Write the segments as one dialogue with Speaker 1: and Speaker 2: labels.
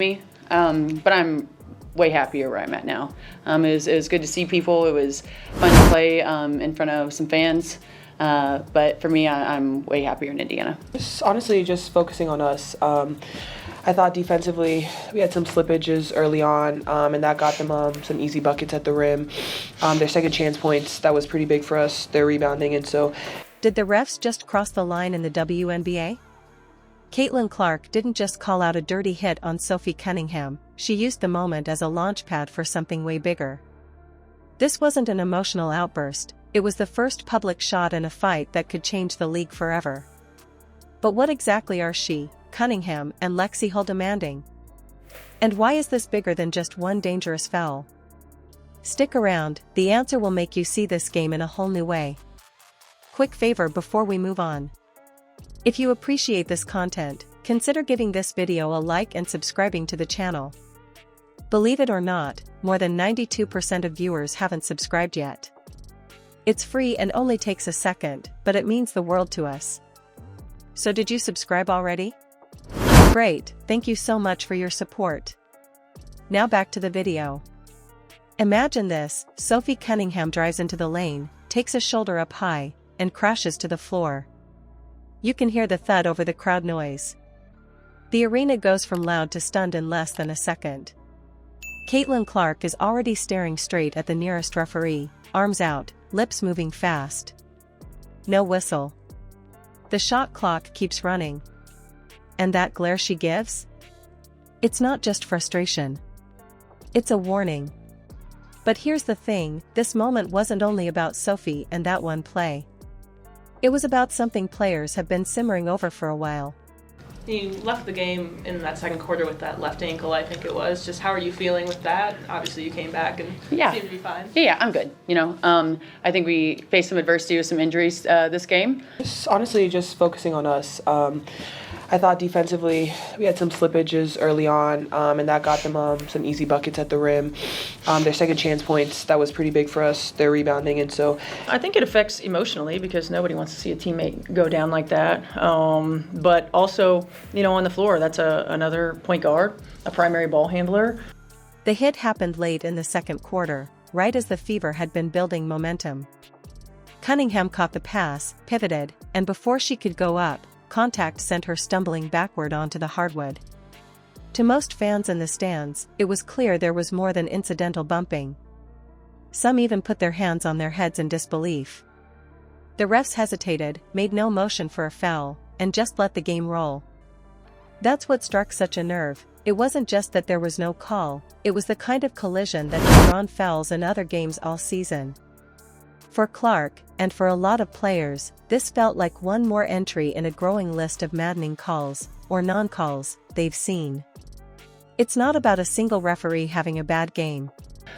Speaker 1: Me, but I'm way happier where I'm at now. It was good to see people. It was fun to play in front of some fans. But for me, I'm way happier in Indiana.
Speaker 2: Honestly, just focusing on us. I thought defensively we had some slippages early on, and that got them some easy buckets at the rim. Their second chance points, that was pretty big for us. Their rebounding, and so.
Speaker 3: Did the refs just cross the line in the WNBA? Caitlin Clark didn't just call out a dirty hit on Sophie Cunningham, she used the moment as a launchpad for something way bigger. This wasn't an emotional outburst, it was the first public shot in a fight that could change the league forever. But what exactly are she, Cunningham, and Lexie Hull demanding? And why is this bigger than just one dangerous foul? Stick around, the answer will make you see this game in a whole new way. Quick favor before we move on. If you appreciate this content, consider giving this video a like and subscribing to the channel. Believe it or not, more than 92% of viewers haven't subscribed yet. It's free and only takes a second, but it means the world to us. So did you subscribe already? Great, thank you so much for your support. Now back to the video. Imagine this, Sophie Cunningham drives into the lane, takes a shoulder up high, and crashes to the floor. You can hear the thud over the crowd noise. The arena goes from loud to stunned in less than a second. Caitlin Clark is already staring straight at the nearest referee, arms out, lips moving fast. No whistle. The shot clock keeps running. And that glare she gives? It's not just frustration. It's a warning. But here's the thing, this moment wasn't only about Sophie and that one play. It was about something players have been simmering over for a while.
Speaker 4: You left the game in that second quarter with that left ankle, I think it was. Just how are you feeling with that? Obviously you came back and seemed to be fine.
Speaker 1: Yeah, I'm good. I think we faced some adversity with some injuries this game.
Speaker 2: Honestly, just focusing on us. I thought defensively we had some slippages early on, and that got them some easy buckets at the rim. Their second chance points, that was pretty big for us. Their rebounding, and so.
Speaker 4: I think it affects emotionally because nobody wants to see a teammate go down like that. But also, on the floor, that's another point guard, a primary ball handler.
Speaker 3: The hit happened late in the second quarter, right as the Fever had been building momentum. Cunningham caught the pass, pivoted, and before she could go up, contact sent her stumbling backward onto the hardwood. To most fans in the stands, it was clear there was more than incidental bumping. Some even put their hands on their heads in disbelief. The refs hesitated, made no motion for a foul, and just let the game roll. That's what struck such a nerve. It wasn't just that there was no call, it was the kind of collision that has drawn fouls in other games all season. For Clark, and for a lot of players, this felt like one more entry in a growing list of maddening calls, or non-calls, they've seen. It's not about a single referee having a bad game.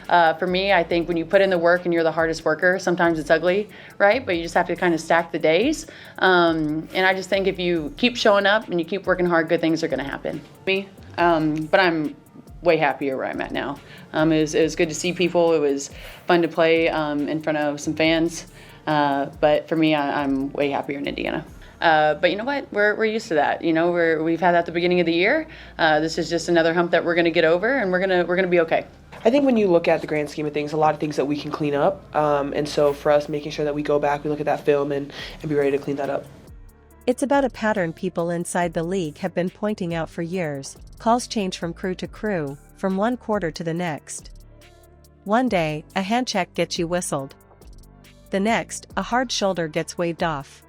Speaker 1: For me, I think when you put in the work and you're the hardest worker, sometimes it's ugly, right? But you just have to kind of stack the days. And I just think if you keep showing up and you keep working hard, good things are going to happen. But I'm way happier where I'm at now. It was good to see people. It was fun to play in front of some fans. But for me, I'm way happier in Indiana. But you know what? We're used to that. We've had that at the beginning of the year. This is just another hump that we're going to get over, and we're gonna be okay.
Speaker 2: I think when you look at the grand scheme of things, a lot of things that we can clean up. And so for us, making sure that we go back, we look at that film and be ready to clean that up.
Speaker 3: It's about a pattern people inside the league have been pointing out for years. Calls change from crew to crew, from one quarter to the next. One day, a hand check gets you whistled. The next, a hard shoulder gets waved off.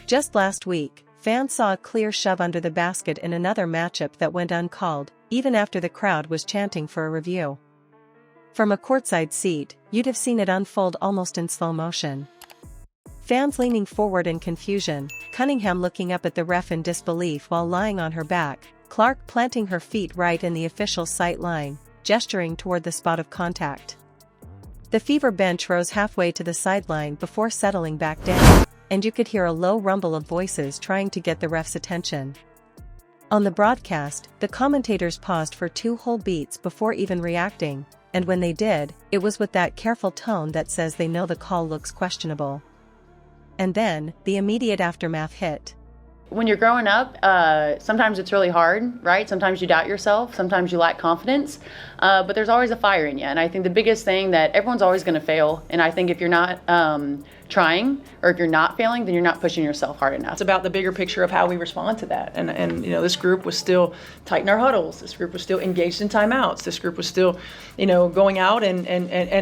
Speaker 3: Just last week, fans saw a clear shove under the basket in another matchup that went uncalled, even after the crowd was chanting for a review. From a courtside seat, you'd have seen it unfold almost in slow motion. Fans leaning forward in confusion, Cunningham looking up at the ref in disbelief while lying on her back, Clark planting her feet right in the official's sight line, gesturing toward the spot of contact. The Fever bench rose halfway to the sideline before settling back down, and you could hear a low rumble of voices trying to get the ref's attention. On the broadcast, the commentators paused for 2 whole beats before even reacting, and when they did, it was with that careful tone that says they know the call looks questionable. And then, the immediate aftermath hit.
Speaker 1: when you're growing up, sometimes it's really hard, right? Sometimes you doubt yourself, sometimes you lack confidence, but there's always a fire in you. And I think the biggest thing that everyone's always going to fail. And I think if you're not trying, or if you're not failing, then you're not pushing yourself hard enough.
Speaker 4: It's about the bigger picture of how we respond to that. And this group was still tight in our huddles. This group was still engaged in timeouts. This group was still, going out and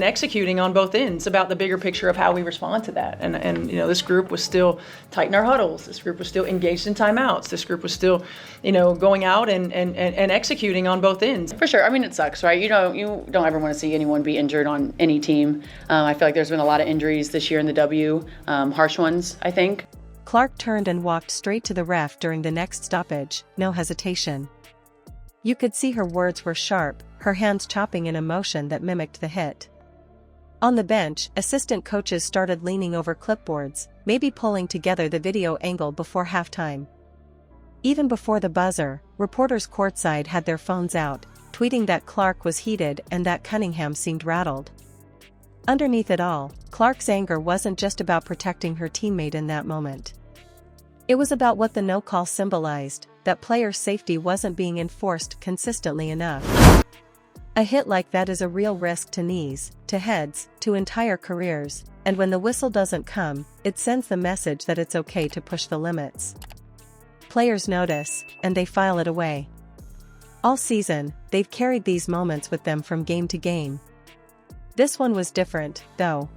Speaker 4: executing on both ends. About the bigger picture of how we respond to that. And this group was still tight in our huddles. This group was still engaged in timeouts. This group was still, going out and executing on both ends.
Speaker 1: For sure. I mean, it sucks, right? You don't ever want to see anyone be injured on any team. I feel like there's been a lot of injuries this year in the W. Harsh ones, I think.
Speaker 3: Clark turned and walked straight to the ref during the next stoppage, no hesitation. You could see her words were sharp, her hands chopping in a motion that mimicked the hit. On the bench, assistant coaches started leaning over clipboards, maybe pulling together the video angle before halftime. Even before the buzzer, reporters courtside had their phones out, tweeting that Clark was heated and that Cunningham seemed rattled. Underneath it all, Clark's anger wasn't just about protecting her teammate in that moment. It was about what the no call symbolized, that player safety wasn't being enforced consistently enough. A hit like that is a real risk to knees, to heads, to entire careers, and when the whistle doesn't come, it sends the message that it's okay to push the limits. Players notice, and they file it away. All season, they've carried these moments with them from game to game. This one was different, though.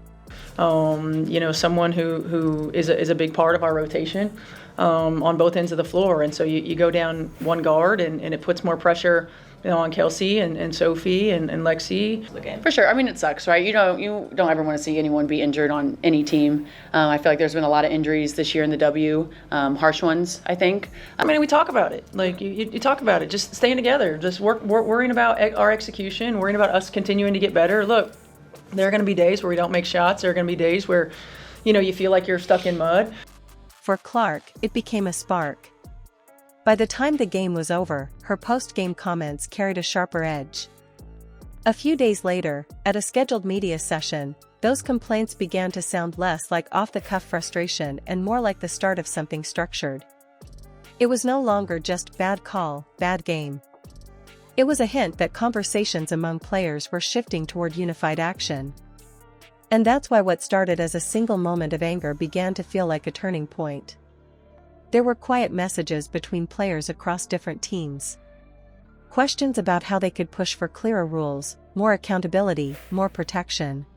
Speaker 4: Someone who is a big part of our rotation on both ends of the floor. And so you go down one guard and it puts more pressure on Kelsey and Sophie and Lexie.
Speaker 1: For sure. I mean, it sucks, right? You don't ever want to see anyone be injured on any team. I feel like there's been a lot of injuries this year in the W, harsh ones, I think.
Speaker 4: I mean, we talk about it. Like, you talk about it. Just staying together. Just worrying about our execution, worrying about us continuing to get better. Look, there are going to be days where we don't make shots. There are going to be days where, you feel like you're stuck in mud.
Speaker 3: For Clark, it became a spark. By the time the game was over, her post-game comments carried a sharper edge. A few days later, at a scheduled media session, those complaints began to sound less like off-the-cuff frustration and more like the start of something structured. It was no longer just bad call, bad game. It was a hint that conversations among players were shifting toward unified action. And that's why what started as a single moment of anger began to feel like a turning point. There were quiet messages between players across different teams. Questions about how they could push for clearer rules, more accountability, more protection.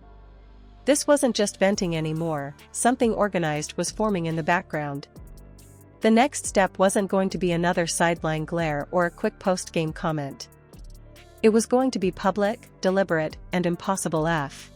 Speaker 3: This wasn't just venting anymore, something organized was forming in the background. The next step wasn't going to be another sideline glare or a quick post-game comment. It was going to be public, deliberate, and impossible AF.